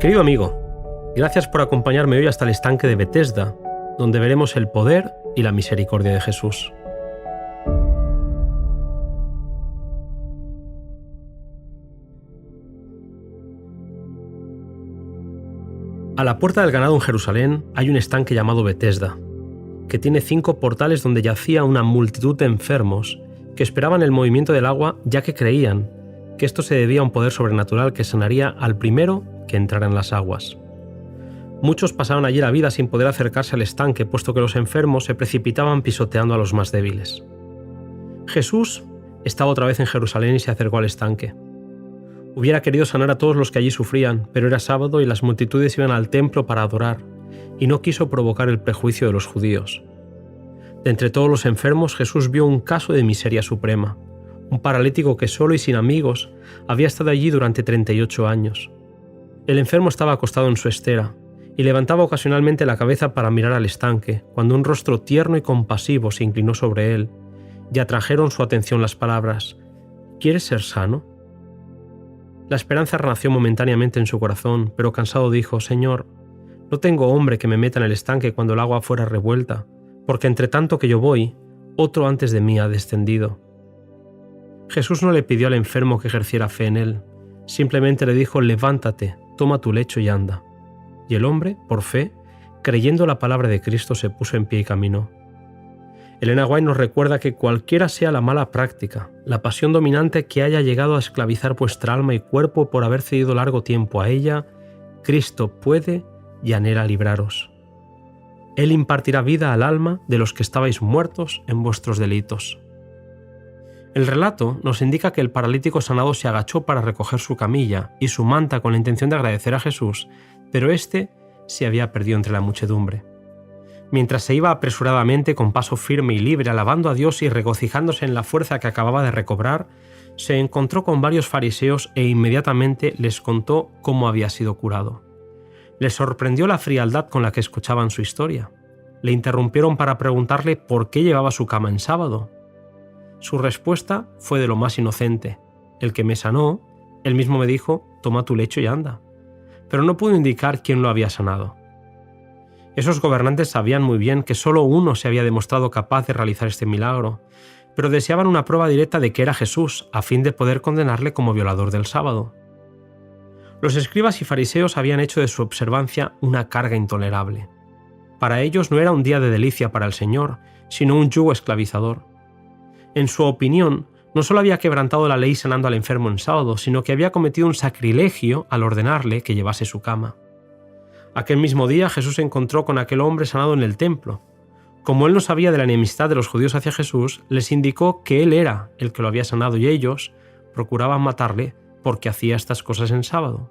Querido amigo, gracias por acompañarme hoy hasta el estanque de Betesda, donde veremos el poder y la misericordia de Jesús. A la puerta del ganado en Jerusalén hay un estanque llamado Betesda, que tiene 5 portales donde yacía una multitud de enfermos que esperaban el movimiento del agua, ya que creían que esto se debía a un poder sobrenatural que sanaría al primero que entrara en las aguas. Muchos pasaban allí la vida sin poder acercarse al estanque, puesto que los enfermos se precipitaban pisoteando a los más débiles. Jesús estaba otra vez en Jerusalén y se acercó al estanque. Hubiera querido sanar a todos los que allí sufrían, pero era sábado y las multitudes iban al templo para adorar, y no quiso provocar el prejuicio de los judíos. De entre todos los enfermos, Jesús vio un caso de miseria suprema, un paralítico que solo y sin amigos había estado allí durante 38 años. El enfermo estaba acostado en su estera, y levantaba ocasionalmente la cabeza para mirar al estanque, cuando un rostro tierno y compasivo se inclinó sobre él, y atrajeron su atención las palabras: ¿Quieres ser sano? La esperanza renació momentáneamente en su corazón, pero cansado dijo: Señor, no tengo hombre que me meta en el estanque cuando el agua fuera revuelta, porque entre tanto que yo voy, otro antes de mí ha descendido. Jesús no le pidió al enfermo que ejerciera fe en él, simplemente le dijo: levántate, toma tu lecho y anda. Y el hombre, por fe, creyendo la palabra de Cristo, se puso en pie y caminó. Elena White nos recuerda que cualquiera sea la mala práctica, la pasión dominante que haya llegado a esclavizar vuestra alma y cuerpo por haber cedido largo tiempo a ella, Cristo puede y anhela libraros. Él impartirá vida al alma de los que estabais muertos en vuestros delitos. El relato nos indica que el paralítico sanado se agachó para recoger su camilla y su manta con la intención de agradecer a Jesús, pero éste se había perdido entre la muchedumbre. Mientras se iba apresuradamente con paso firme y libre, alabando a Dios y regocijándose en la fuerza que acababa de recobrar, se encontró con varios fariseos e inmediatamente les contó cómo había sido curado. Les sorprendió la frialdad con la que escuchaban su historia. Le interrumpieron para preguntarle por qué llevaba su cama en sábado. Su respuesta fue de lo más inocente: el que me sanó, él mismo me dijo: toma tu lecho y anda. Pero no pudo indicar quién lo había sanado. Esos gobernantes sabían muy bien que solo uno se había demostrado capaz de realizar este milagro, pero deseaban una prueba directa de que era Jesús, a fin de poder condenarle como violador del sábado. Los escribas y fariseos habían hecho de su observancia una carga intolerable. Para ellos no era un día de delicia para el Señor, sino un yugo esclavizador. En su opinión, no solo había quebrantado la ley sanando al enfermo en sábado, sino que había cometido un sacrilegio al ordenarle que llevase su cama. Aquel mismo día Jesús se encontró con aquel hombre sanado en el templo. Como él no sabía de la enemistad de los judíos hacia Jesús, les indicó que él era el que lo había sanado y ellos procuraban matarle porque hacía estas cosas en sábado.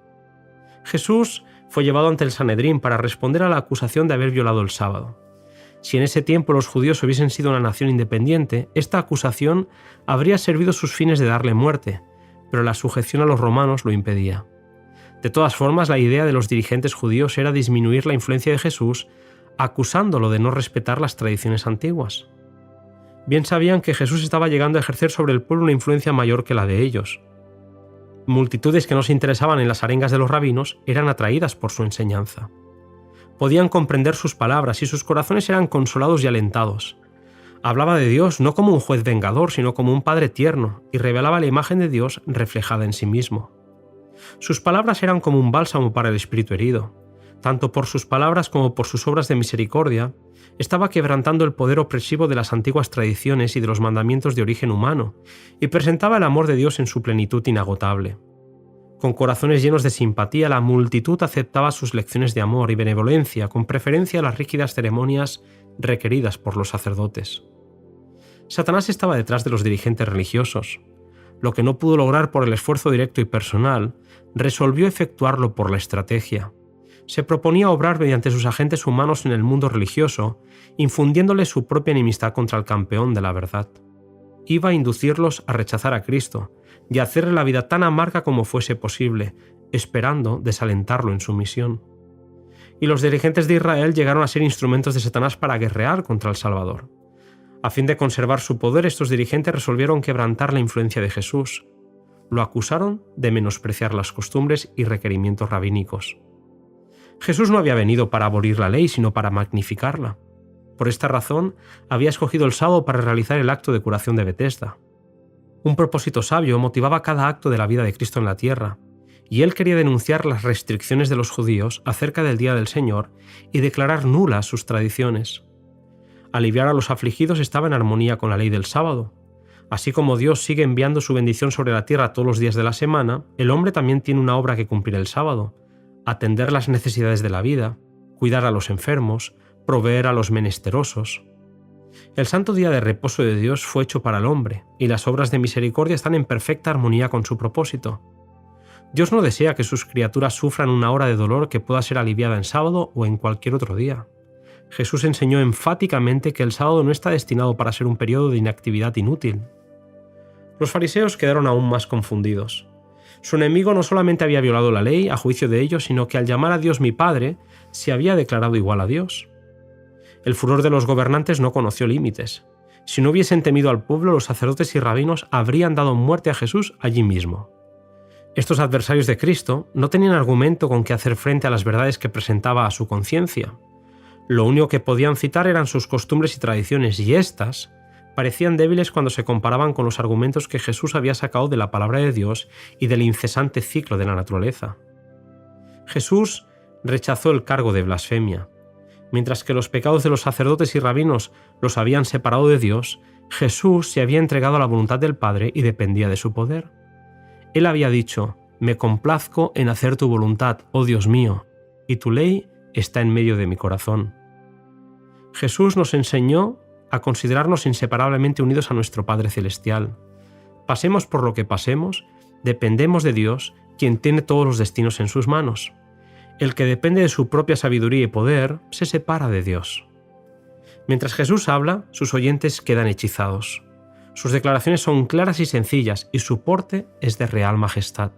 Jesús fue llevado ante el Sanedrín para responder a la acusación de haber violado el sábado. Si en ese tiempo los judíos hubiesen sido una nación independiente, esta acusación habría servido sus fines de darle muerte, pero la sujeción a los romanos lo impedía. De todas formas, la idea de los dirigentes judíos era disminuir la influencia de Jesús, acusándolo de no respetar las tradiciones antiguas. Bien sabían que Jesús estaba llegando a ejercer sobre el pueblo una influencia mayor que la de ellos. Multitudes que no se interesaban en las arengas de los rabinos eran atraídas por su enseñanza. Podían comprender sus palabras y sus corazones eran consolados y alentados. Hablaba de Dios no como un juez vengador, sino como un padre tierno, y revelaba la imagen de Dios reflejada en sí mismo. Sus palabras eran como un bálsamo para el espíritu herido. Tanto por sus palabras como por sus obras de misericordia, estaba quebrantando el poder opresivo de las antiguas tradiciones y de los mandamientos de origen humano, y presentaba el amor de Dios en su plenitud inagotable. Con corazones llenos de simpatía, la multitud aceptaba sus lecciones de amor y benevolencia, con preferencia a las rígidas ceremonias requeridas por los sacerdotes. Satanás estaba detrás de los dirigentes religiosos. Lo que no pudo lograr por el esfuerzo directo y personal, resolvió efectuarlo por la estrategia. Se proponía obrar mediante sus agentes humanos en el mundo religioso, infundiéndole su propia enemistad contra el campeón de la verdad. Iba a inducirlos a rechazar a Cristo y a hacerle la vida tan amarga como fuese posible, esperando desalentarlo en su misión. Y los dirigentes de Israel llegaron a ser instrumentos de Satanás para guerrear contra el Salvador. A fin de conservar su poder, estos dirigentes resolvieron quebrantar la influencia de Jesús. Lo acusaron de menospreciar las costumbres y requerimientos rabínicos. Jesús no había venido para abolir la ley, sino para magnificarla. Por esta razón, había escogido el sábado para realizar el acto de curación de Betesda. Un propósito sabio motivaba cada acto de la vida de Cristo en la tierra, y él quería denunciar las restricciones de los judíos acerca del día del Señor y declarar nulas sus tradiciones. Aliviar a los afligidos estaba en armonía con la ley del sábado. Así como Dios sigue enviando su bendición sobre la tierra todos los días de la semana, el hombre también tiene una obra que cumplir el sábado: atender las necesidades de la vida, cuidar a los enfermos, proveer a los menesterosos. El santo día de reposo de Dios fue hecho para el hombre, y las obras de misericordia están en perfecta armonía con su propósito. Dios no desea que sus criaturas sufran una hora de dolor que pueda ser aliviada en sábado o en cualquier otro día. Jesús enseñó enfáticamente que el sábado no está destinado para ser un periodo de inactividad inútil. Los fariseos quedaron aún más confundidos. Su enemigo no solamente había violado la ley a juicio de ellos, sino que al llamar a Dios mi Padre, se había declarado igual a Dios. El furor de los gobernantes no conoció límites. Si no hubiesen temido al pueblo, los sacerdotes y rabinos habrían dado muerte a Jesús allí mismo. Estos adversarios de Cristo no tenían argumento con que hacer frente a las verdades que presentaba a su conciencia. Lo único que podían citar eran sus costumbres y tradiciones, y éstas parecían débiles cuando se comparaban con los argumentos que Jesús había sacado de la palabra de Dios y del incesante ciclo de la naturaleza. Jesús rechazó el cargo de blasfemia. Mientras que los pecados de los sacerdotes y rabinos los habían separado de Dios, Jesús se había entregado a la voluntad del Padre y dependía de su poder. Él había dicho: «Me complazco en hacer tu voluntad, oh Dios mío, y tu ley está en medio de mi corazón». Jesús nos enseñó a considerarnos inseparablemente unidos a nuestro Padre Celestial. Pasemos por lo que pasemos, dependemos de Dios, quien tiene todos los destinos en sus manos. El que depende de su propia sabiduría y poder se separa de Dios. Mientras Jesús habla, sus oyentes quedan hechizados. Sus declaraciones son claras y sencillas, y su porte es de real majestad.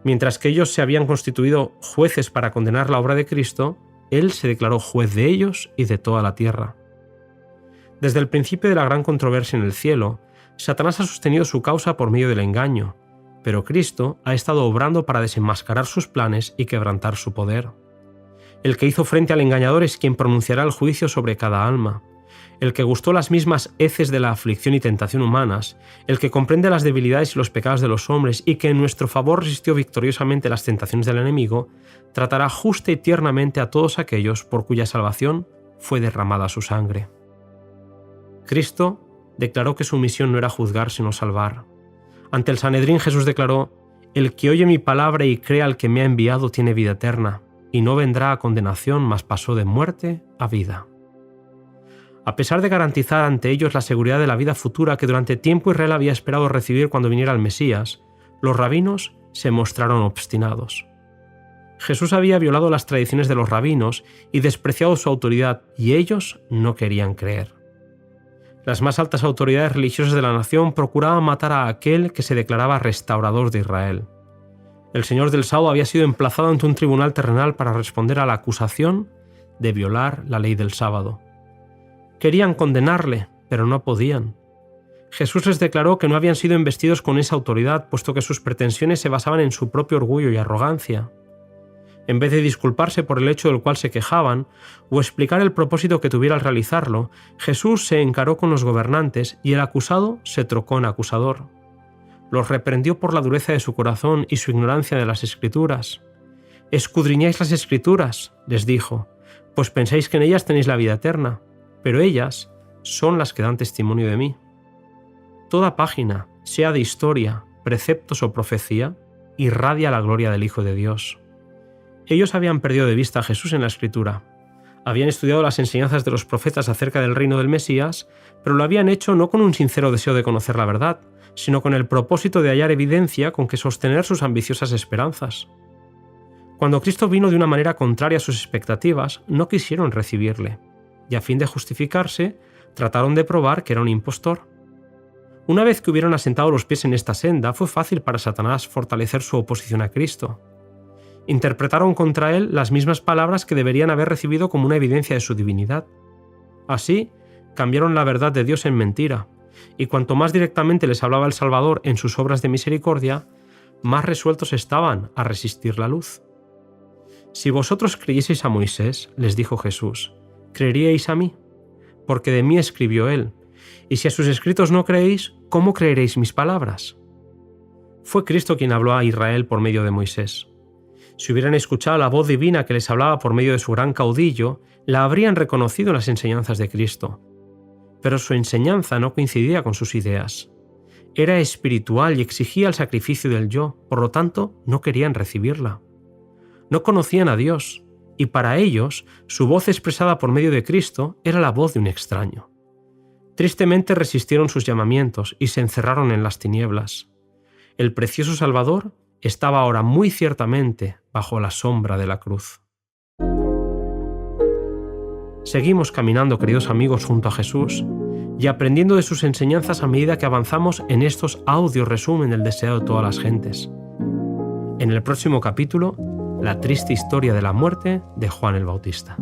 Mientras que ellos se habían constituido jueces para condenar la obra de Cristo, Él se declaró juez de ellos y de toda la tierra. Desde el principio de la gran controversia en el cielo, Satanás ha sostenido su causa por medio del engaño, pero Cristo ha estado obrando para desenmascarar sus planes y quebrantar su poder. El que hizo frente al engañador es quien pronunciará el juicio sobre cada alma. El que gustó las mismas heces de la aflicción y tentación humanas, el que comprende las debilidades y los pecados de los hombres y que en nuestro favor resistió victoriosamente las tentaciones del enemigo, tratará justa y tiernamente a todos aquellos por cuya salvación fue derramada su sangre. Cristo declaró que su misión no era juzgar sino salvar. Ante el Sanedrín Jesús declaró: «El que oye mi palabra y crea al que me ha enviado tiene vida eterna, y no vendrá a condenación, mas pasó de muerte a vida». A pesar de garantizar ante ellos la seguridad de la vida futura que durante tiempo Israel había esperado recibir cuando viniera el Mesías, los rabinos se mostraron obstinados. Jesús había violado las tradiciones de los rabinos y despreciado su autoridad, y ellos no querían creer. Las más altas autoridades religiosas de la nación procuraban matar a aquel que se declaraba restaurador de Israel. El Señor del sábado había sido emplazado ante un tribunal terrenal para responder a la acusación de violar la ley del sábado. Querían condenarle, pero no podían. Jesús les declaró que no habían sido investidos con esa autoridad, puesto que sus pretensiones se basaban en su propio orgullo y arrogancia. En vez de disculparse por el hecho del cual se quejaban, o explicar el propósito que tuviera al realizarlo, Jesús se encaró con los gobernantes y el acusado se trocó en acusador. Los reprendió por la dureza de su corazón y su ignorancia de las Escrituras. «Escudriñáis las Escrituras», les dijo, «pues pensáis que en ellas tenéis la vida eterna, pero ellas son las que dan testimonio de mí». Toda página, sea de historia, preceptos o profecía, irradia la gloria del Hijo de Dios. Ellos habían perdido de vista a Jesús en la Escritura. Habían estudiado las enseñanzas de los profetas acerca del reino del Mesías, pero lo habían hecho no con un sincero deseo de conocer la verdad, sino con el propósito de hallar evidencia con que sostener sus ambiciosas esperanzas. Cuando Cristo vino de una manera contraria a sus expectativas, no quisieron recibirle, y a fin de justificarse, trataron de probar que era un impostor. Una vez que hubieron asentado los pies en esta senda, fue fácil para Satanás fortalecer su oposición a Cristo. Interpretaron contra él las mismas palabras que deberían haber recibido como una evidencia de su divinidad. Así, cambiaron la verdad de Dios en mentira, y cuanto más directamente les hablaba el Salvador en sus obras de misericordia, más resueltos estaban a resistir la luz. Si vosotros creyeseis a Moisés, les dijo Jesús, ¿creeríais a mí? Porque de mí escribió él. Y si a sus escritos no creéis, ¿cómo creeréis mis palabras? Fue Cristo quien habló a Israel por medio de Moisés. Si hubieran escuchado la voz divina que les hablaba por medio de su gran caudillo, la habrían reconocido en las enseñanzas de Cristo. Pero su enseñanza no coincidía con sus ideas. Era espiritual y exigía el sacrificio del yo, por lo tanto, no querían recibirla. No conocían a Dios, y para ellos, su voz expresada por medio de Cristo era la voz de un extraño. Tristemente resistieron sus llamamientos y se encerraron en las tinieblas. El precioso Salvador estaba ahora muy ciertamente bajo la sombra de la cruz. Seguimos caminando, queridos amigos, junto a Jesús y aprendiendo de sus enseñanzas a medida que avanzamos en estos audios resumen del deseo de todas las gentes. En el próximo capítulo, la triste historia de la muerte de Juan el Bautista.